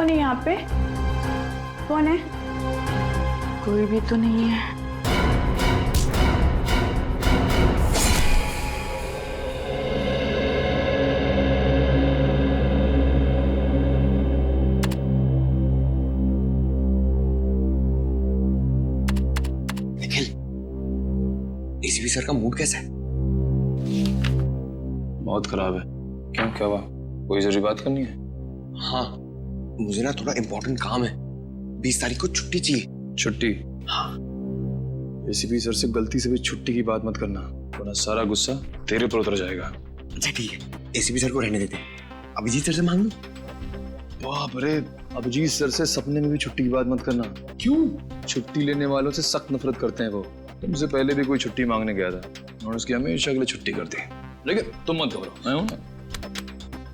कौन है यहाँ पे? कौन है? कोई भी तो नहीं है। निखिल, एसीपी सर का मूड कैसा है? बहुत खराब है। क्यों, क्या हुआ? कोई जरूरी बात करनी है? हाँ, मुझे ना थोड़ा इम्पोर्टेंट काम है। 20 तारीख को छुट्टी चाहिए। छुट्टी? हाँ। एसीपी सर से गलती से भी छुट्टी की बात मत करना, वरना सारा गुस्सा तेरे पर उतर जाएगा। अच्छा ठीक है, एसीपी सर को रहने देते। अभिजीत सर से मांग लो। बाप रे, अभिजीत सर से सपने में भी छुट्टी की बात मत करना। क्यों? छुट्टी लेने वालों से सख्त नफरत करते हैं वो। तुमसे पहले भी कोई छुट्टी मांगने गया था और उसकी हमेशा के लिए छुट्टी कर दी, लेकिन तुम मत घबराओ, मैं हूं ना।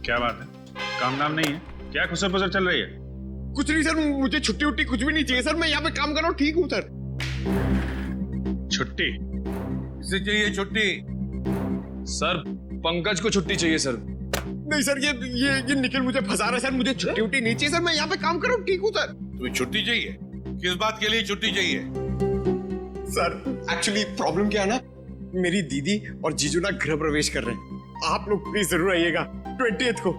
क्या बात है? काम नाम नहीं है क्या? खुसर पुसर चल रही है? कुछ नहीं सर, मुझे छुट्टी उट्टी कुछ भी नहीं चाहिए सर। मैं यहाँ पे काम कर रहा हूँ, ठीक हूँ सर। छुट्टी? किसे चाहिए छुट्टी? सर, पंकज को छुट्टी चाहिए सर। नहीं सर, ये निखिल मुझे फंसा रहा है सर। मुझे छुट्टी उट्टी नहीं चाहिए सर। मैं यहाँ पे काम कर रहा हूँ, ठीक हूँ सर। तुम्हें छुट्टी चाहिए? किस बात के लिए छुट्टी चाहिए? सर एक्चुअली प्रॉब्लम क्या है ना, मेरी दीदी और जीजू ना गृह प्रवेश कर रहे हैं। आप लोग प्लीज जरूर आइएगा 20th को।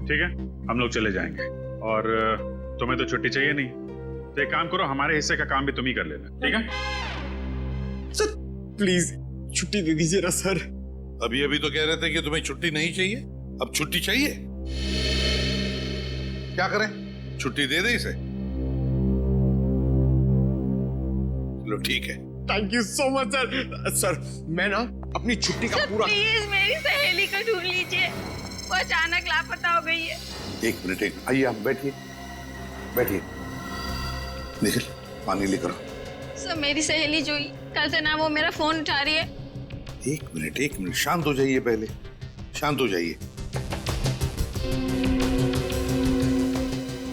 ठीक है, हम लोग चले जाएंगे। और तुम्हें तो छुट्टी चाहिए नहीं, तो एक काम करो, हमारे हिस्से का काम भी तुम ही कर लेना, ठीक है? सर प्लीज छुट्टी दे दीजिए ना सर। अभी अभी तो कह रहे थे कि तुम्हें छुट्टी नहीं चाहिए, अब छुट्टी चाहिए। क्या करें, छुट्टी दे दे इसे? चलो ठीक है। Thank you so much sir. Sir मैं ना अपनी छुट्टी का पूरा। प्लीज मेरी सहेली को ढूंढ लीजिए, वो अचानक लापता हो गई है। एक मिनट, आइए आप बैठिए, बैठिए। निखिल, पानी लेकर आओ। सर मेरी सहेली जोई, कल से ना वो मेरा फोन उठा रही है। एक मिनट, शांत हो जाइए, पहले शांत हो जाइए।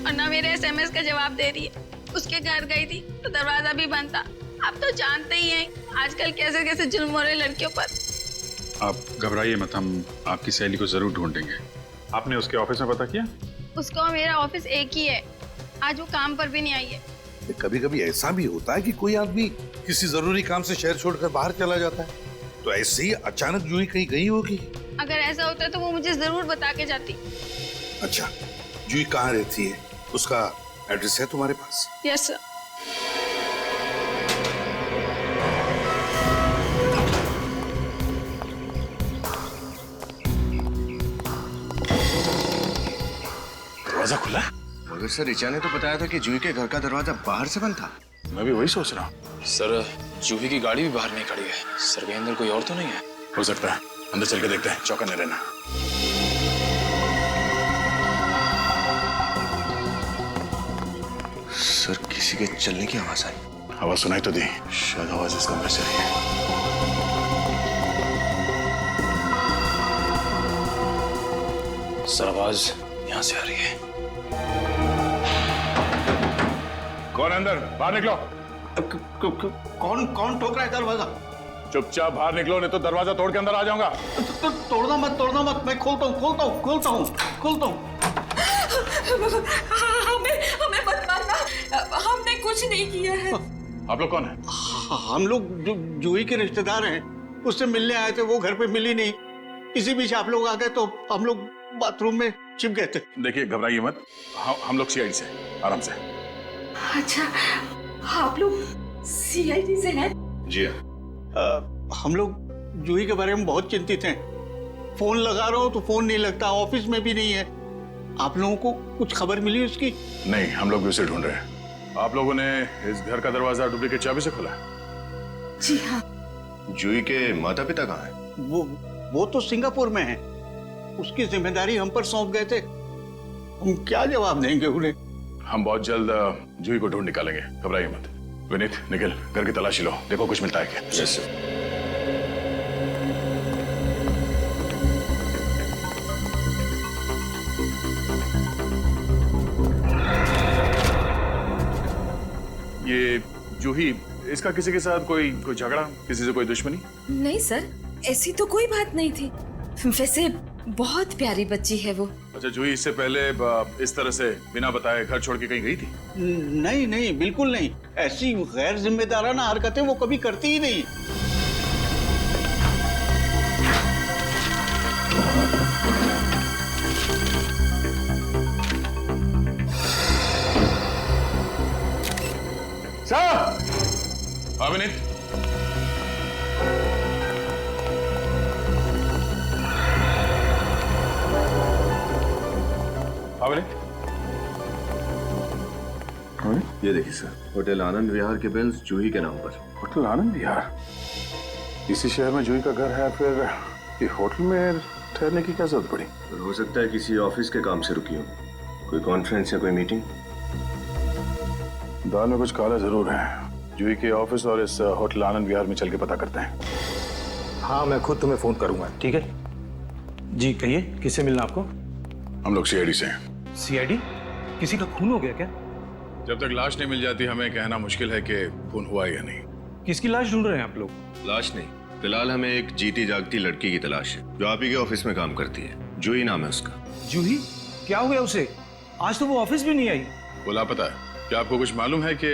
और ना मेरे एसएमएस का जवाब दे रही है। उसके घर गई थी तो दरवाजा भी बंद था। आप तो जानते ही हैं आजकल कैसे कैसे जुल्म हो रहे लड़कियों पर। आप घबराइए मत, हम आपकी सहेली को जरूर ढूंढेंगे। आपने उसके ऑफिस में पता किया? उसका और मेरा ऑफिस एक ही है। आज वो काम पर भी नहीं आई है। कभी कभी ऐसा भी होता है कि कोई आदमी किसी जरूरी काम से शहर छोड़कर बाहर चला जाता है, तो ऐसे ही अचानक जूही कहीं गई होगी। अगर ऐसा होता तो वो मुझे जरूर बता के जाती। अच्छा, जूही कहाँ रहती है? उसका एड्रेस है तुम्हारे पास? Yes sir. दरवाजा खुला? मगर सर ऋचा ने तो बताया था कि जूही के घर का दरवाजा बाहर से बंद था। मैं भी वही सोच रहा हूँ। सर, जूही की गाड़ी भी बाहर नहीं खड़ी है। सर के अंदर कोई और तो नहीं है? हो सकता है, अंदर चल के देखते हैं, चौकन्ने रहना। सर किसी के चलने की आवाज आई। आवाज सुनाई तो दी, शायद आवाज इस कमरे से आई है। सर आवाज यहाँ से आ रही है। कौन अंदर? बाहर निकलो। कौन ठोक रहा है दरवाजा? चुपचाप बाहर निकलो, नहीं तो दरवाजा तोड़ के अंदर आ जाऊंगा। तो तोड़ना मत, मैं खोलता हूँ। हमें मत मारना, हमने कुछ नहीं किया है। आप लोग कौन है? हम लोग जूही के रिश्तेदार हैं, उससे मिलने आए थे, वो घर पे मिली नहीं। इसी बीच आप लोग आ गए तो हम लोग बाथरूम में छिप गए थे। देखिए घबराइए मत, हम लोग सीआईडी से, आराम से। अच्छा, आप लोग सीआईडी से हैं? जी हाँ। हम लोग जूही के बारे में बहुत चिंतित हैं। फोन लगा रहा हूँ तो फोन नहीं लगता, ऑफिस में भी नहीं है। आप लोगों को कुछ खबर मिली उसकी? नहीं, हम लोग भी उसे ढूंढ रहे हैं। आप लोगों ने इस घर का दरवाजा डुप्लीकेट चाबी से खोला? जी हाँ। जूही के माता पिता कहाँ हैं? वो तो सिंगापुर में है। उसकी जिम्मेदारी हम पर सौंप गए थे, हम क्या जवाब देंगे उन्हें? हम बहुत जल्द जूही को ढूंढ निकालेंगे, घबराइए मत। विनीत, निखिल, घर की तलाशी लो, देखो कुछ मिलता है क्या। Yes sir. ये जूही, इसका किसी के साथ कोई झगड़ा, किसी से कोई दुश्मनी? नहीं सर, ऐसी तो कोई बात नहीं थी। वैसे बहुत प्यारी बच्ची है वो। अच्छा जूही इससे पहले इस तरह से बिना बताए घर छोड़ के कहीं गई थी? नहीं नहीं, बिल्कुल नहीं। ऐसी गैर जिम्मेदाराना हरकतें वो कभी करती ही नहीं। साहब! हाँ विनीत। ये देखिए सर, होटल आनंद विहार के बिल्स जूही के नाम पर। होटल आनंद विहार? इसी शहर में जूही का घर है, फिर ये होटल में ठहरने की क्या जरूरत पड़ी? हो सकता है किसी ऑफिस के काम से रुकी हो, कोई कॉन्फ्रेंस या कोई मीटिंग। दाल में कुछ काला जरूर है। जूही के ऑफिस और इस होटल आनंद विहार में चल के पता करते हैं। हाँ मैं खुद तुम्हें फोन करूंगा, ठीक है? जी कहिए, किससे मिलना आपको? हम लोग सीआईडी से हैं। सीआईडी? किसी का खून हो गया क्या? जब तक लाश नहीं मिल जाती हमें कहना मुश्किल है कि खून हुआ या नहीं। किसकी लाश ढूंढ रहे हैं आप लोग? लाश नहीं, फिलहाल हमें एक जीती जागती लड़की की तलाश है जो आप ही के ऑफिस में काम करती है। जूही नाम है उसका। जूही? क्या हो गया उसे? आज तो वो ऑफिस भी नहीं आई। वो लापता है। क्या आपको कुछ मालूम है कि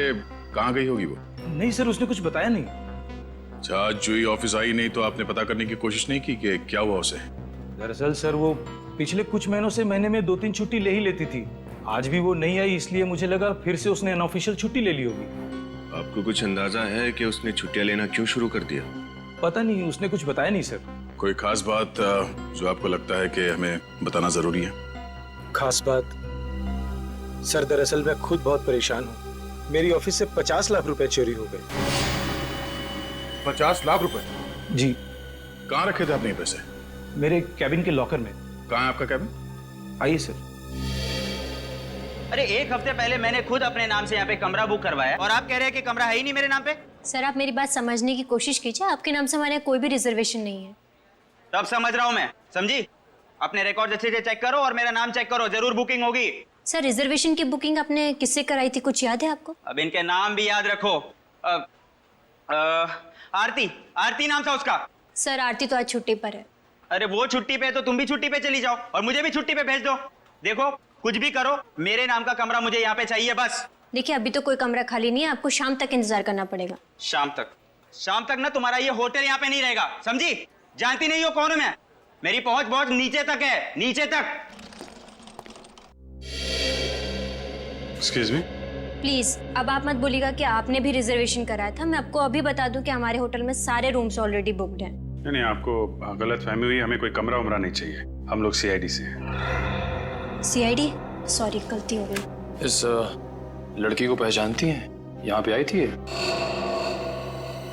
कहाँ गई होगी वो? नहीं सर, उसने कुछ बताया नहीं। अच्छा आज जूही ऑफिस आई नहीं तो आपने पता करने की कोशिश नहीं की कि क्या हुआ उसे? दरअसल सर वो पिछले कुछ महीनों से महीने में 2-3 छुट्टी ले ही लेती थी। आज भी वो नहीं आई, इसलिए मुझे लगा फिर से उसने अनऑफिशियल छुट्टी ले ली होगी। आपको कुछ अंदाजा है कि उसने छुट्टियां लेना क्यों शुरू कर दिया? पता नहीं, उसने कुछ बताया नहीं सर। कोई खास बात जो आपको लगता है कि हमें बताना जरूरी है? खास बात? सर दरअसल मैं खुद बहुत परेशान हूँ। मेरी ऑफिस से 50 लाख रुपए चोरी हो गए। 50 लाख रुपए? जी। कहाँ रखे थे आपने ये पैसे? मेरे कैबिन के लॉकर में। कहाँ है आपका कैबिन? आइए सर। अरे एक हफ्ते पहले मैंने खुद अपने नाम से यहाँ पे कमरा बुक करवाया और आप कह रहे हैं कि कमरा है ही नहीं मेरे नाम पे। सर आप मेरी बात समझने की कोशिश कीजिए, आपके नाम से हमारे यहाँ कोई भी रिजर्वेशन नहीं है। तब समझ रहा हूँ मैं, समझी? अपने रिकॉर्ड अच्छे से चेक करो और मेरा नाम चेक करो, जरूर बुकिंग होगी। सर रिजर्वेशन की बुकिंग आपने किससे कराई थी, कुछ याद है आपको? अब इनके नाम भी याद रखो। आरती, आरती नाम था उसका। सर आरती तो आज छुट्टी पर है। अरे वो छुट्टी पे तो तुम भी छुट्टी पे चली जाओ और मुझे भी छुट्टी पे भेज दो। देखो कुछ भी करो, मेरे नाम का कमरा मुझे यहाँ पे चाहिए बस। देखिए अभी तो कोई कमरा खाली नहीं है, आपको शाम तक इंतजार करना पड़ेगा। शाम तक? शाम तक ना तुम्हारा ये होटल यहाँ पे नहीं रहेगा, समझी? जानती नहीं हो कौन हूं मैं? मेरी पहुंच बहुत नीचे तक है, नीचे तक। Excuse me? प्लीज अब आप मत बोलिएगा कि आपने भी रिजर्वेशन कराया था। मैं आपको अभी बता दूं कि हमारे होटल में सारे रूम्स ऑलरेडी बुक्ड हैं। नहीं, आपको गलत फहमी हुई। हमें कोई कमरा उमरा नहीं चाहिए। हम लोग सीआईडी से हैं। सीआईडी? सॉरी गलती हो गई। इस लड़की को पहचानती हैं? यहाँ पे आई थी ये?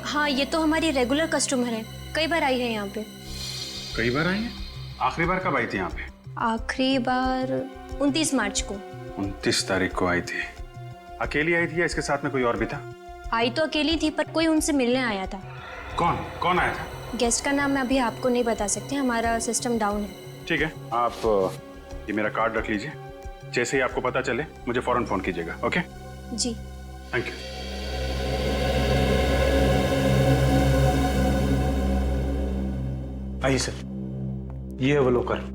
हाँ ये तो हमारी रेगुलर कस्टमर है, कई बार आई है यहाँ पे। कई बार आई है? आखिरी बार कब आई थी यहाँ पे? आखिरी बार 29 मार्च को। 29 तारीख को आई थी। अकेली आई थी या इसके साथ में कोई और भी था? आई तो अकेली थी पर कोई उनसे मिलने आया था। कौन कौन आया था? गेस्ट का नाम मैं अभी आपको नहीं बता सकती, हमारा सिस्टम डाउन है। ठीक है, आप ये मेरा कार्ड रख लीजिए। जैसे ही आपको पता चले मुझे फौरन फोन कीजिएगा। ओके? जी थैंक यू। आइए सर, ये है वो लॉकर।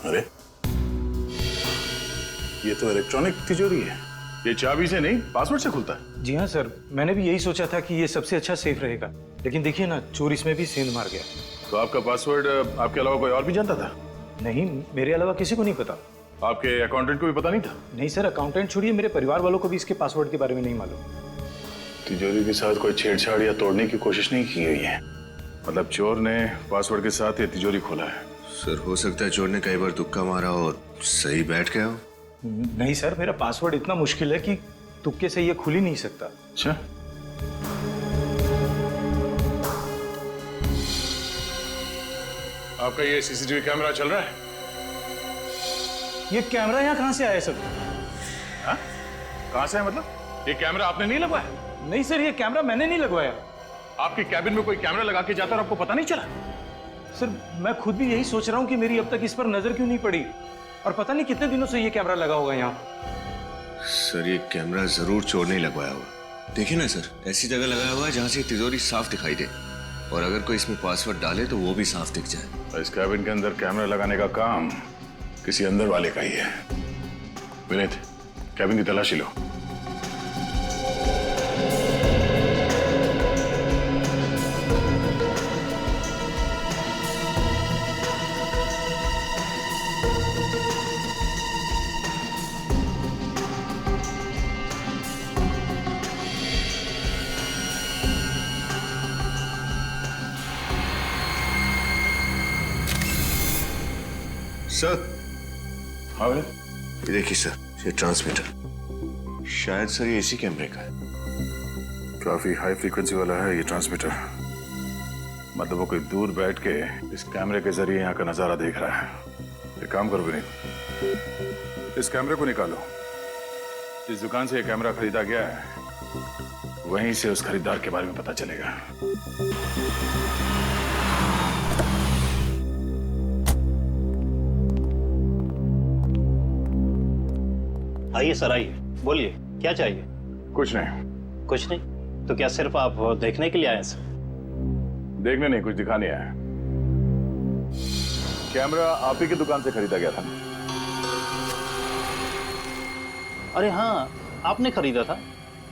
अरे ये तो इलेक्ट्रॉनिक तिजोरी है। ये चाबी से नहीं पासवर्ड से खुलता है? जी हाँ सर, मैंने भी यही सोचा था कि ये सबसे अच्छा सेफ रहेगा, लेकिन देखिए ना चोर इसमें भी सेंध मार गया। तो आपका पासवर्ड आपके अलावा कोई और भी जानता था? नहीं, मेरे अलावा किसी को नहीं पता। आपके अकाउंटेंट को भी पता नहीं था? नहीं सर, अकाउंटेंट छोड़िए, मेरे परिवार वालों को भी इसके पासवर्ड के बारे में नहीं मालूम। तिजोरी के साथ कोई छेड़छाड़ या तोड़ने की कोशिश नहीं की गई है? मतलब चोर ने पासवर्ड के साथ ये तिजोरी खोला है? सर हो सकता है चोर ने कई बार तुक्का मारा और सही बैठ गया हो। नहीं सर, मेरा पासवर्ड इतना मुश्किल है कि तुक्के से ये खुल ही नहीं सकता। अच्छा, आपका ये सीसीटीवी कैमरा चल रहा है? ये कैमरा यहाँ कहाँ से आया सर? हाँ? कहाँ से है मतलब? ये कैमरा आपने नहीं लगवाया? नहीं सर, ये कैमरा मैंने नहीं लगवाया। आपके कैबिन में कोई कैमरा लगा के जाता और आपको पता नहीं चला? सर मैं खुद भी यही सोच रहा हूँ कि मेरी अब तक इस पर नजर क्यों नहीं पड़ी, और पता नहीं कितने दिनों से ये कैमरा लगा होगा यहाँ। सर ये कैमरा जरूर चोर नहीं लगवाया हुआ। देखिए ना सर, ऐसी जगह लगाया हुआ है जहाँ से तिजोरी साफ दिखाई दे, और अगर कोई इसमें पासवर्ड डाले तो वो भी साफ दिख जाए। इस कैबिन के अंदर कैमरा लगाने का काम किसी अंदर वाले का ही है। विनीत, कैबिन की तलाशी लो। सर, हाँ ये देखिए सर, ये ट्रांसमीटर, शायद सर ये इसी कैमरे का है। काफी हाई फ्रीक्वेंसी वाला है ये ट्रांसमीटर। मतलब वो कोई दूर बैठ के इस कैमरे के जरिए यहाँ का नजारा देख रहा है। एक काम करो विनीत, इस कैमरे को निकालो। जिस दुकान से ये कैमरा खरीदा गया है वहीं से उस खरीदार के बारे में पता चलेगा। आइए सर, आइए, बोलिए क्या चाहिए। कुछ नहीं। कुछ नहीं तो क्या सिर्फ आप देखने के लिए आए सर? देखने नहीं, कुछ दिखाने आया। कैमरा आप ही की दुकान से खरीदा गया था ना? अरे हाँ, आपने खरीदा था।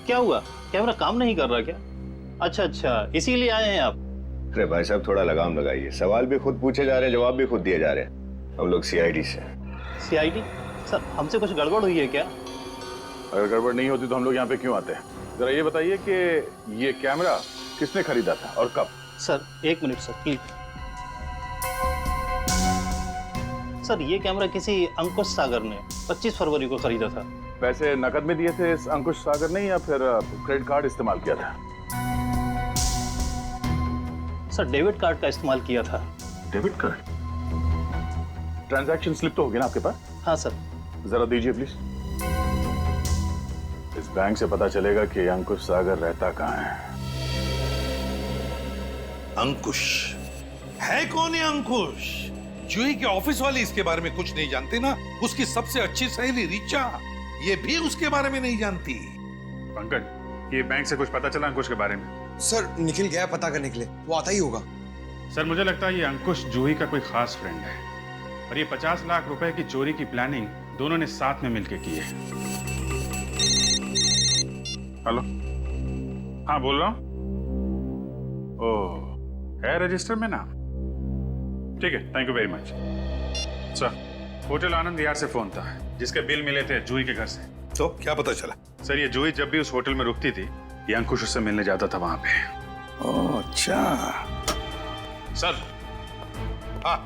क्या हुआ, कैमरा काम नहीं कर रहा क्या? अच्छा अच्छा, इसीलिए आए हैं आप। अरे भाई साहब, थोड़ा लगाम लगाइए। सवाल भी खुद पूछे जा रहे हैं, जवाब भी खुद दिए जा रहे हैं। हम लोग सीआईडी से। सीआईडी? सर, हमसे कुछ गड़बड़ हुई है क्या? अगर गड़बड़ नहीं होती तो हम लोग यहाँ पे क्यों आते हैं? जरा ये बताइए कि ये कैमरा किसने खरीदा था और कब? सर, एक मिनट सर, प्लीज। सर, ये कैमरा किसी अंकुश सागर ने 25 फरवरी को खरीदा था। पैसे नकद में दिए थे इस अंकुश सागर ने या फिर क्रेडिट कार्ड इस्तेमाल किया था? सर, डेबिट कार्ड का इस्तेमाल किया था। Debit card? ट्रांजैक्शन स्लिप तो होगी ना आपके पास? हाँ सर। जरा दीजिए प्लीज। इस बैंक से पता चलेगा कि अंकुश सागर रहता कहाँ है। अंकुश है कौन है? अंकुश जूही के ऑफिस वाले इसके बारे में कुछ नहीं जानते ना। उसकी सबसे अच्छी सहेली रिचा, ये भी उसके बारे में नहीं जानती। पंकज, ये बैंक से कुछ पता चला अंकुश के बारे में? सर, निखिल गया पता करने के लिए, वो आता ही होगा। सर, मुझे लगता है ये अंकुश जूही का कोई खास फ्रेंड है और ये 50 लाख रुपए की चोरी की प्लानिंग दोनों ने साथ में मिलकर की है। हेलो, हाँ बोल रहा हूँ। ओह, है रजिस्टर में नाम? ठीक है, thank you very much. Sir, hotel Anand Vihar से फोन था जिसके बिल मिले थे जूही के घर से। तो क्या पता चला? सर, ये जूही जब भी उस होटल में रुकती थी ये अंकुश उससे मिलने जाता था वहां पे। ओह अच्छा। सर, हाँ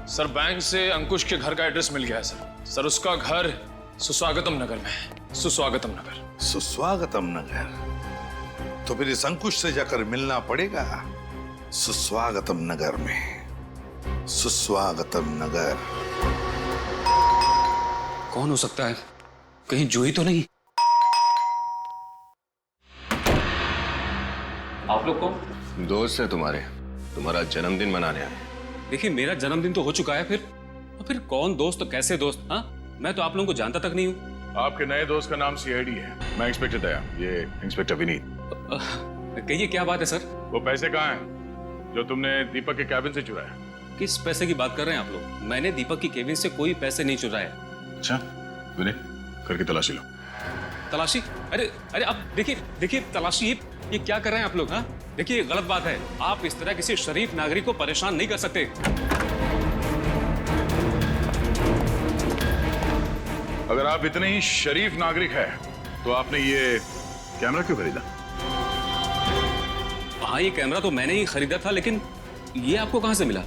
सर, बैंक से अंकुश के घर का एड्रेस मिल गया है सर। सर, उसका घर सुस्वागतम नगर में है। सुस्वागतम नगर। सुस्वागतम नगर? तो फिर इस अंकुश से जाकर मिलना पड़ेगा सुस्वागतम नगर में। सुस्वागतम नगर। कौन हो सकता है? कहीं जूही तो नहीं? आप लोग कौन? दोस्त है तुम्हारा जन्मदिन मनाने आए। देखिए, मेरा जन्मदिन तो हो चुका है, फिर कौन दोस्त तो कैसे दोस्त? हाँ, मैं तो आप लोगों को जानता तक नहीं हूँ। आपके नए दोस्त का नाम सीआईडी है। मैं इंस्पेक्टर दया, ये इंस्पेक्टर विनीत। कहिए, क्या बात है सर? वो पैसे कहाँ हैं जो तुमने दीपक के कैबिन से चुराया? किस पैसे की बात कर रहे हैं आप लोग? मैंने दीपक की केबिन से कोई पैसे नहीं चुराए। अच्छा विनीत, करके तलाशी लो। तलाशी? अरे अरे, आप देखिए तलाशी, ये क्या कर रहे हैं आप लोग? हाँ, देखिए, गलत बात है। आप इस तरह किसी शरीफ नागरिक को परेशान नहीं कर सकते। अगर आप इतने ही शरीफ नागरिक हैं, तो आपने ये कैमरा क्यों खरीदा? हाँ, ये कैमरा तो मैंने ही खरीदा था, लेकिन ये आपको कहां से मिला?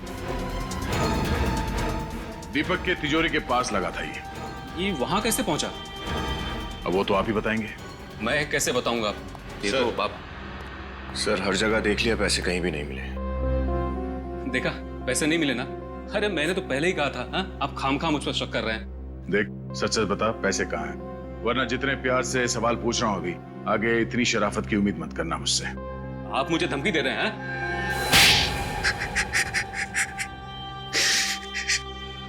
दीपक के तिजोरी के पास लगा था ये वहां कैसे पहुंचा? अब वो तो आप ही बताएंगे। मैं कैसे बताऊंगा? ये सर, तो बाप। सर, हर जगह देख लिया, पैसे कहीं भी नहीं मिले। देखा, पैसे नहीं मिले ना? अरे मैंने तो पहले ही कहा था। हाँ, आप खामखा मुझ पर शक कर रहे हैं। देख, सच सच बता, पैसे कहाँ हैं? वरना जितने प्यार से सवाल पूछ रहा हूँ अभी, आगे इतनी शराफत की उम्मीद मत करना मुझसे। आप मुझे धमकी दे रहे हैं?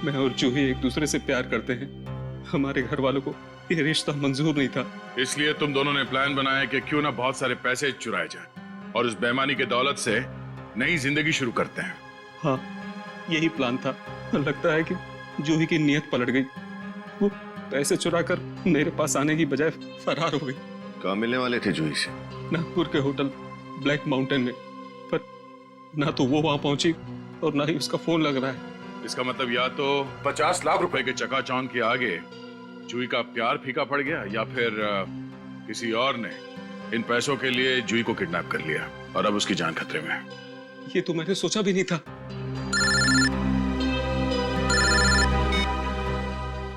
मैं और जूही एक दूसरे से प्यार करते हैं। हमारे घर वालों को ये रिश्ता मंजूर नहीं था। इसलिए तुम दोनों ने प्लान बनाया कि क्यों ना बहुत सारे पैसे चुराए जाए और उस बेईमानी के दौलत से नई जिंदगी शुरू करते हैं। हाँ, यही प्लान था। लगता है कि जूही की नीयत पलट गई। वो पैसे चुराकर मेरे पास आने की बजाय फरार हो गई। कहाँ मिलने वाले थे जूही से? नागपुर के होटल ब्लैक माउंटेन में, पर ना तो वो वहां पहुंची और ना ही उसका फोन लग रहा है। इसका मतलब या तो 50 लाख रुपए के चकाचौंध के आगे जूही का प्यार फीका पड़ गया, या फिर किसी और ने इन पैसों के लिए जूही को किडनैप कर लिया और अब उसकी जान खतरे में है। ये तो मैंने सोचा भी नहीं था।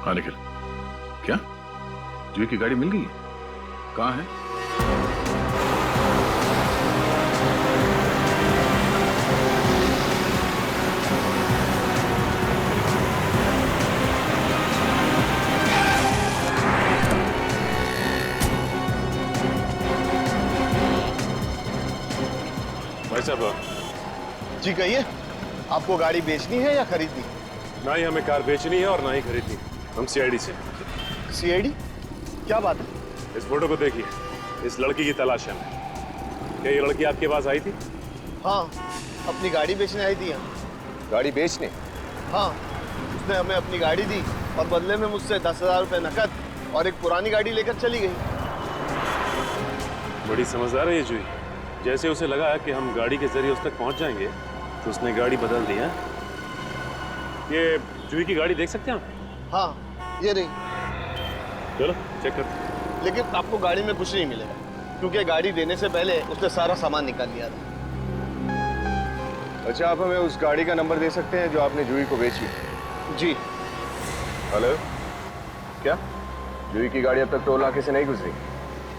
हाँ निखिल, क्या जूही की गाड़ी मिल गई? कहाँ है? भाई साहब जी कहिए, आपको गाड़ी बेचनी है या खरीदनी? ना ही हमें कार बेचनी है और ना ही खरीदनी। हम सीआईडी से। सीआईडी? क्या बात है? इस फोटो को देखिए, इस लड़की की तलाश है। क्या ये लड़की आपके पास आई थी? हाँ, अपनी गाड़ी बेचने आई थी यहाँ। गाड़ी बेचने? हाँ, उसने हमें अपनी गाड़ी दी और बदले में मुझसे 10,000 रुपए नकद और एक पुरानी गाड़ी लेकर चली गई। बड़ी समझदार है ये जूही। जैसे उसे लगा कि हम गाड़ी के जरिए उस तक पहुंच जाएंगे तो उसने गाड़ी बदल दी है। ये जूही की गाड़ी देख सकते हैं आप? हाँ, ये रही। चलो चेक करते। लेकिन आपको गाड़ी में कुछ नहीं मिलेगा, क्योंकि गाड़ी देने से पहले उसने सारा सामान निकाल लिया था। अच्छा, आप हमें उस गाड़ी का नंबर दे सकते हैं जो आपने जूही को बेची? जी। हेलो, क्या जूही की गाड़ी अब तक टोल नाके से नहीं गुजरी?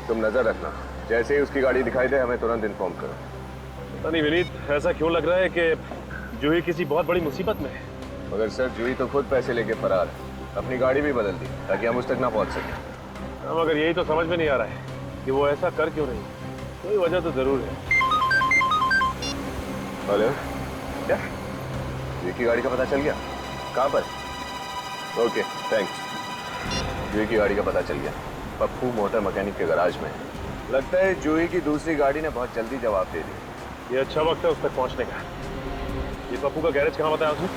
तुम नजर रखना, जैसे ही उसकी गाड़ी दिखाई दे हमें तुरंत इन्फॉर्म करो। पता नहीं विनीत, ऐसा क्यों लग रहा है कि जूही किसी बहुत बड़ी मुसीबत में है। मगर सर, जूही तो खुद पैसे लेके फरार है, अपनी गाड़ी भी बदल दी ताकि हम उस तक ना पहुंच सके। मगर यही तो समझ में नहीं आ रहा है कि वो ऐसा कर क्यों रही। कोई वजह तो जरूर है। हेलो, क्या जूही की गाड़ी का पता चल गया? कहाँ पर? Okay, thanks. जूही की गाड़ी का पता चल गया, पप्पू मोटर मैकेनिक के गैराज में। लगता है जूही की दूसरी गाड़ी ने बहुत जल्दी जवाब दे दी। ये अच्छा वक्त है उस तक पहुंचने का। ये पप्पू का गैरेज कहाँ बताया उसने?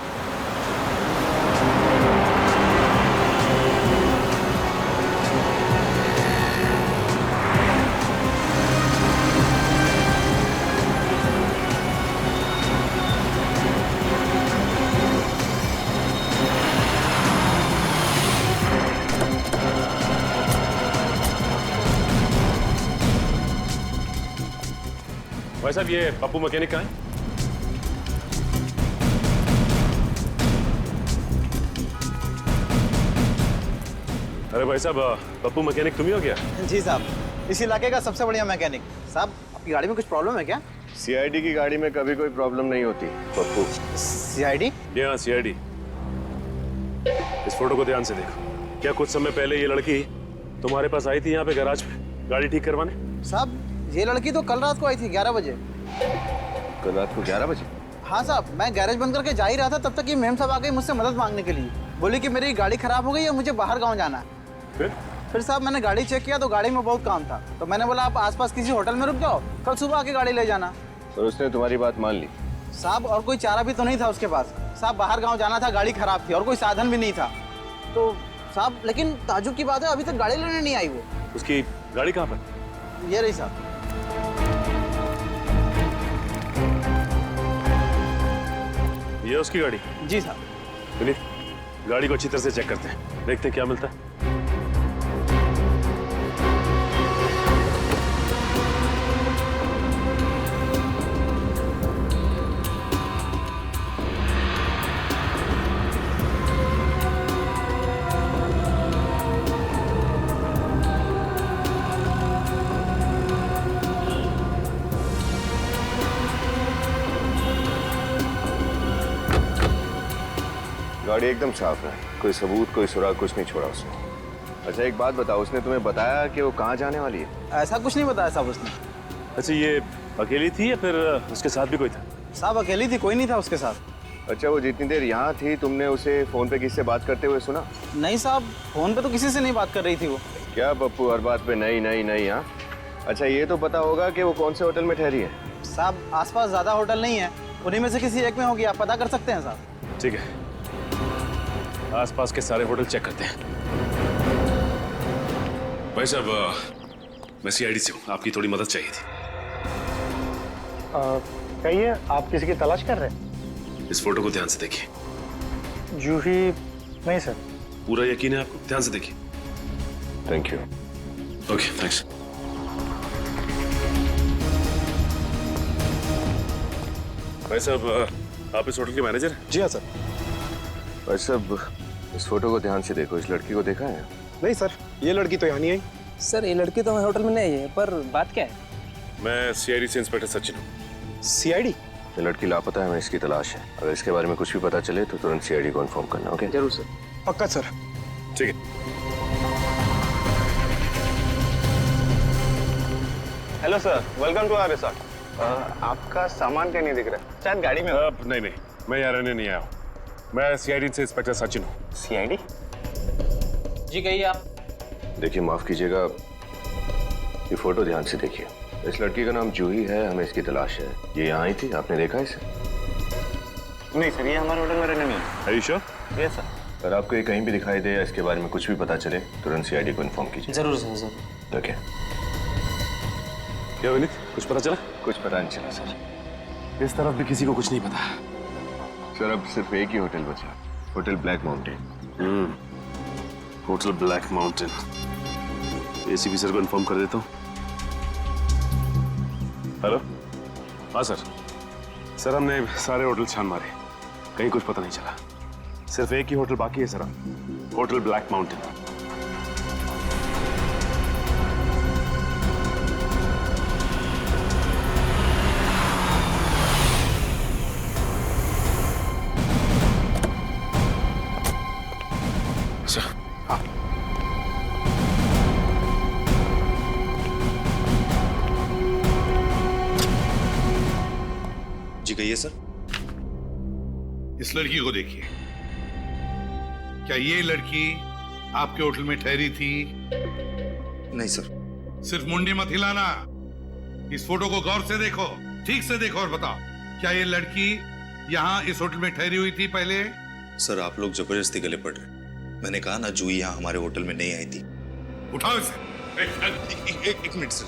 भाई साहब, ये पप्पू मैकेनिक कहाँ है? अरे भाई साहब, पप्पू मैकेनिक तुम ही हो क्या? जी साहब, इस इलाके का सबसे बढ़िया मैकेनिक। साहब, आपकी गाड़ी में कुछ प्रॉब्लम है क्या? सीआईडी की गाड़ी में कभी कोई प्रॉब्लम नहीं होती पप्पू। सीआईडी? जी हाँ, सीआईडी। इस फोटो को ध्यान से देखो। क्या कुछ समय पहले ये लड़की तुम्हारे पास आई थी यहाँ पे गैराज पे गाड़ी ठीक करवाने? साहब, ये लड़की तो कल रात को आई थी 11 बजे। कल रात को 11 बजे? हाँ साहब, मैं गैरेज बंद करके जा ही रहा था, तब तक ये मैम साहब आ गई मुझसे मदद मांगने के लिए। बोली कि मेरी गाड़ी खराब हो गई है, मुझे बाहर गाँव जाना है। फिर साहब मैंने गाड़ी चेक किया तो गाड़ी में बहुत काम था, तो मैंने बोला आप आसपास किसी होटल में रुक जाओ, कल सुबह आके गाड़ी ले जाना। और उसने तुम्हारी बात मान ली? साहब, और कोई चारा भी तो नहीं था उसके पास। साहब, बाहर गाँव जाना था, गाड़ी खराब थी और कोई साधन भी नहीं था। तो साहब, लेकिन ताजुब की बात है, अभी तक गाड़ी लेने नहीं आई वो। उसकी गाड़ी कहाँ पर? ये रही साहब। ये उसकी गाड़ी? जी साहब। विनीत, गाड़ी को अच्छी तरह से चेक करते हैं, देखते हैं क्या मिलता है। गाड़ी एकदम साफ है, कोई सबूत कोई सुराग कुछ नहीं छोड़ा उसने। अच्छा एक बात बताओ, उसने तुम्हें बताया कि वो कहाँ जाने वाली है? ऐसा कुछ नहीं बताया साहब उसने। अच्छा, ये अकेली थी या फिर उसके साथ भी कोई था? साहब अकेली थी, कोई नहीं था उसके साथ। अच्छा, वो जितनी देर यहाँ थी तुमने उसे फोन पे किससे बात करते हुए सुना? नहीं साहब, फोन पे तो किसी से नहीं बात कर रही थी वो। क्या पप्पू, हर बात पे नहीं नहीं नहीं? हाँ, अच्छा ये तो पता होगा कि वो कौन से होटल में ठहरी है? साहब आसपास ज्यादा होटल नहीं है, उन्हीं में से किसी एक में होगी, आप पता कर सकते हैं साहब। ठीक है, आसपास के सारे होटल चेक करते हैं। भाई साहब, मैं सीआईडी से हूँ, आपकी थोड़ी मदद चाहिए थी। कहिए, आप किसी की तलाश कर रहे हैं? इस फोटो को ध्यान से देखिए। जूही नहीं सर। पूरा यकीन है आपको? ध्यान से देखिए। Thank you. Okay, thanks. भाई साहब, आप इस होटल के मैनेजर हैं? जी हाँ सर। भाई साहब, इस फोटो को ध्यान से देखो। इस लड़की को देखा है? नहीं सर, ये लड़की तो यहाँ नहीं आई। सर ये लड़की तो हमारे होटल में नहीं है, पर बात क्या है? मैं सीआईडी से इंस्पेक्टर सचिन हूँ। सीआईडी? ये लड़की लापता है, हमें इसकी तलाश है। अगर इसके बारे में कुछ भी पता चले तो तुरंत सीआईडी को इन्फॉर्म करना। ओके? जरूर सर। पक्का सर। ठीक है। Hello sir, welcome to our resort. आपका सामान क्या नहीं दिख रहा है? शायद गाड़ी में हो। नहीं, मैं यहाँ रहने नहीं आया हूँ। मैं सीआईडी से इंस्पेक्टर सचिन हूँ। सीआईडी? जी कहिए आप। देखिए, माफ कीजिएगा, ये फोटो ध्यान से देखिए। इस लड़की का नाम जूही है, हमें इसकी तलाश है। ये यहाँ आई थी, आपने देखा इसे? नहीं सर, ये हमारे होटल में रहने नहीं है। Are you sure? Yes sir. अगर आपको ये कहीं भी दिखाई दे या इसके बारे में कुछ भी पता चले, तुरंत सीआईडी को इन्फॉर्म कीजिए। जरूर सर, जरूर। ओके। क्या विनीत, कुछ पता चला? कुछ पता नहीं चला सर। इस तरफ भी किसी को कुछ नहीं पता। सर अब सिर्फ एक ही होटल बचा, hotel black mountain. Hotel black mountain. ACP sir को इन्फॉर्म कर देता हूँ। हेलो? हाँ सर, हमने सारे होटल छान मारे, कहीं कुछ पता नहीं चला। सिर्फ एक ही होटल बाकी है सर, होटल ब्लैक माउंटेन। जी कहिए सर। इस लड़की को देखिए। क्या ये लड़की आपके होटल में ठहरी थी? नहीं सर। सिर्फ मुंडी मत हिलाना, इस फोटो को गौर से देखो, ठीक से देखो और बताओ, क्या ये लड़की यहाँ इस होटल में ठहरी हुई थी पहले? सर आप लोग जबरदस्ती गले पड़ रहे। मैंने कहा ना, जूही यहाँ हमारे होटल में नहीं आई थी। उठाओ इसे। एक मिनट सर,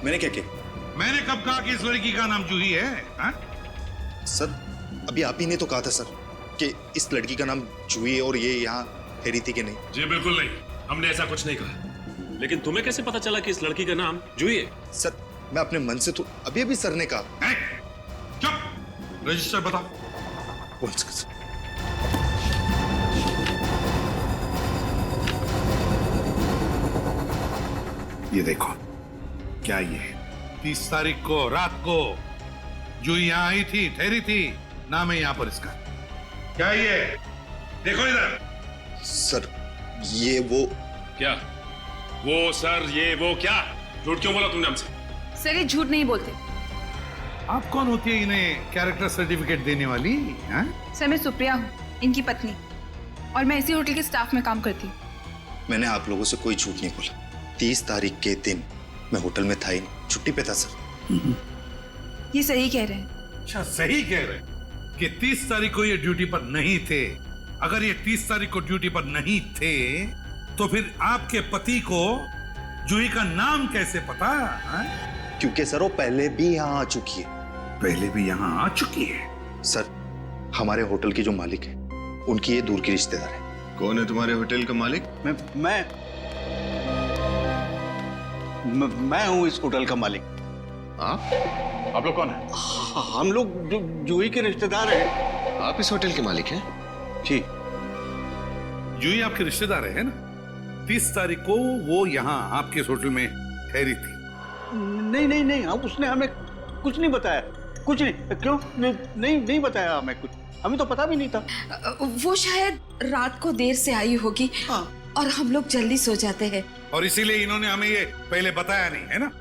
मैंने क्या किया? मैंने कब कहा कि इस लड़की का नाम जूही है? हा? सर अभी आप ही ने तो कहा था सर कि इस लड़की का नाम जूही है और ये यहाँ ठहरी थी कि नहीं? जी बिल्कुल नहीं, हमने ऐसा कुछ नहीं कहा। लेकिन तुम्हें कैसे पता चला कि इस लड़की का नाम जूही है? सर मैं अपने मन से तो अभी सर ने कहा। चुप, रजिस्टर बताओ। ये देखो, क्या ये 30 तारीख को रात को जो यहाँ आई थी, ठहरी थी, नाम है यहाँ पर इसका। क्या ये? देखो इधर। सर ये वो क्या? वो सर, ये वो क्या? झूठ क्यों बोला तुमने हमसे? सर ये झूठ नहीं बोलते। आप कौन होती है इन्हें कैरेक्टर सर्टिफिकेट देने वाली? सर मैं सुप्रिया हूँ, इनकी पत्नी, और मैं इसी होटल के स्टाफ में काम करती हूँ। मैंने आप लोगों से कोई झूठ नहीं बोला। 30 तारीख के दिन मैं होटल में था ही, छुट्टी पे था सर। ये सही कह रहे हैं। अच्छा सही कह रहे हैं कि 30 तारीख को ये ड्यूटी पर नहीं थे। अगर ये 30 तारीख को ड्यूटी पर नहीं थे तो फिर आपके पति को जूही का नाम कैसे पता? क्योंकि सर वो पहले भी यहाँ आ चुकी है। पहले भी यहाँ आ चुकी है? सर हमारे होटल की जो मालिक है, उनकी ये दूर की रिश्तेदार है। कौन है तुम्हारे होटल का मालिक? मैं हूँ इस होटल का मालिक। आप लोग कौन है? हम लोग जूही के रिश्तेदार हैं। आप इस होटल के मालिक हैं? जी। जूही आपके रिश्तेदार है ना? 30 तारीख को वो यहाँ आपके इस होटल में ठहरी थी। नहीं, अब उसने हमें कुछ नहीं बताया। कुछ नहीं। क्यों? नहीं बताया हमें कुछ, हमें तो पता भी नहीं था। वो शायद रात को देर से आई होगी। हाँ। और हम लोग जल्दी सो जाते हैं, और इसीलिए इन्होंने हमें ये पहले बताया नहीं, है ना?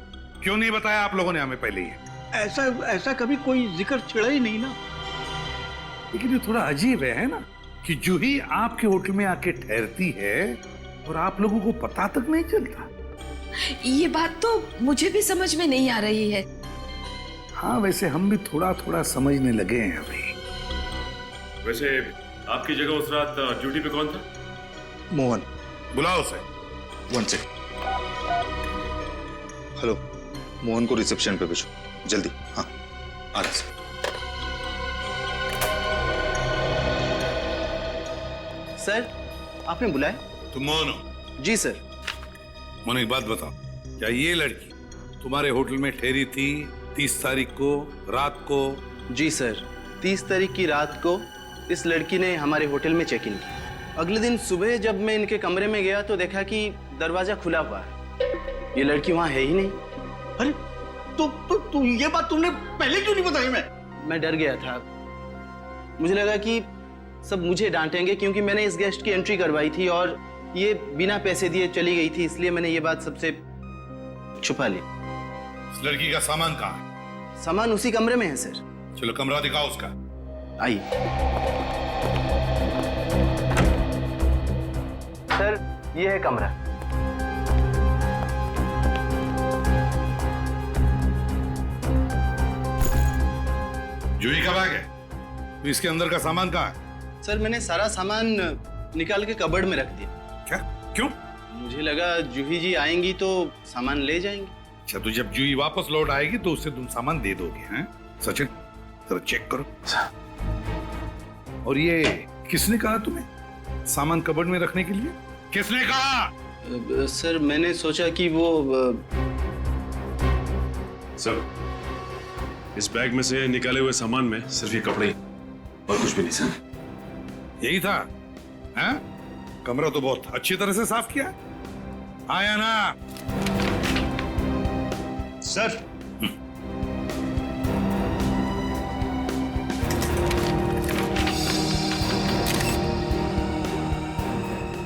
क्यों नहीं बताया आप लोगों ने हमें पहले? ये ऐसा कभी कोई जिक्र छिड़ा ही नहीं ना। लेकिन ये थोड़ा अजीब है ना कि जूही आपके होटल में आके ठहरती है और आप लोगों को पता तक नहीं चलता। ये बात तो मुझे भी समझ में नहीं आ रही है। हाँ, वैसे हम भी थोड़ा थोड़ा समझने लगे हैं अभी। वैसे आपकी जगह उस रात ड्यूटी पे कौन था? मोहन। बुलाओ उसे। 1 सेकंड। हेलो, मोहन को रिसेप्शन पे भेजो जल्दी। हाँ, आ रहा सर। सर, आपने बुलाया? तुम मोहन हो? जी सर। मोहन, एक बात बताओ, क्या ये लड़की तुम्हारे होटल में ठहरी थी 30 तारीख को रात को? जी सर, 30 तारीख की रात को इस लड़की ने हमारे होटल में चेक इन किया। अगले दिन सुबह जब मैं इनके कमरे में गया तो देखा कि दरवाजा खुला हुआ है। ये लड़की वहाँ है ही नहीं। अरे तो ये बात तुमने पहले क्यों नहीं बताई? मैं डर गया था। मुझे लगा कि सब मुझे डांटेंगे क्योंकि मैंने इस गेस्ट की एंट्री करवाई थी और ये बिना पैसे दिए चली गई थी, इसलिए मैंने ये बात सबसे छुपा ली। इस लड़की का सामान कहाँ है? सामान उसी कमरे में है सर। चलो कमरा दिखाओ उसका। आइए सर, ये है कमरा। जूही का बैग है, तो इसके अंदर का सामान कहाँ है? सर, मैंने सारा सामान निकाल के कबर्ड में रख दिया। क्या? क्यों? मुझे लगा जूही जी आएंगी तो सामान ले जाएंगे। अच्छा, तो जब जूही वापस लौट आएगी तो उसे तुम सामान दे दोगे? हैं सचिन, जरा चेक करो। और ये किसने कहा तुम्हें सामान कबर्ड में रखने के लिए? किसने कहा? सर, मैंने सोचा कि वो सर, इस बैग में से निकाले हुए सामान में सिर्फ ये कपड़े ही और कुछ भी नहीं सर। यही था? हैं? कमरा तो बहुत अच्छी तरह से साफ किया। आया ना सर?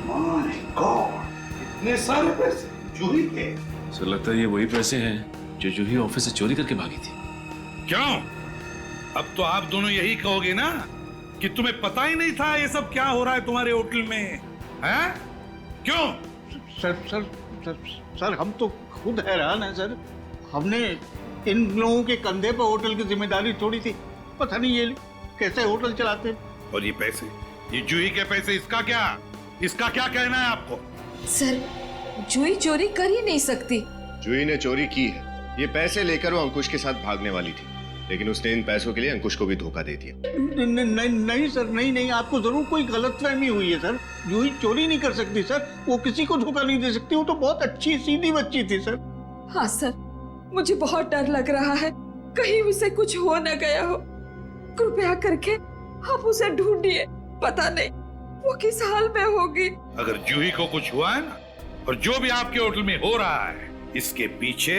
माय गॉड, इतने सारे पैसे जूही के? सर, लगता है ये वही पैसे हैं जो जूही ऑफिस से चोरी करके भागी थी। क्यों? अब तो आप दोनों यही कहोगे ना कि तुम्हें पता ही नहीं था ये सब क्या हो रहा है तुम्हारे होटल में, हैं? क्यों? सर, हम तो खुद हैरान हैं सर। हमने इन लोगों के कंधे पर होटल की जिम्मेदारी छोड़ी थी। पता नहीं ये कैसे होटल चलाते। और ये पैसे, ये जूही के पैसे, इसका क्या? इसका क्या कहना है आपको? सर, जूही चोरी कर ही नहीं सकती। जूही ने चोरी की है। ये पैसे लेकर वो अंकुश के साथ भागने वाली थी, लेकिन उसने इन पैसों के लिए अंकुश को भी धोखा दे दिया। नहीं सर, नहीं, आपको जरूर कोई गलतफहमी हुई है सर। जूही चोरी नहीं कर सकती सर, वो किसी को धोखा नहीं दे सकती। वो तो बहुत अच्छी सीधी बच्ची थी सर। हाँ सर, मुझे बहुत डर लग रहा है, कहीं उसे कुछ हो न गया हो। कृपया करके आप उसे ढूंढिए, पता नहीं वो किस हाल में होगी। अगर जूही को कुछ हुआ है ना, और जो भी आपके होटल में हो रहा है, इसके पीछे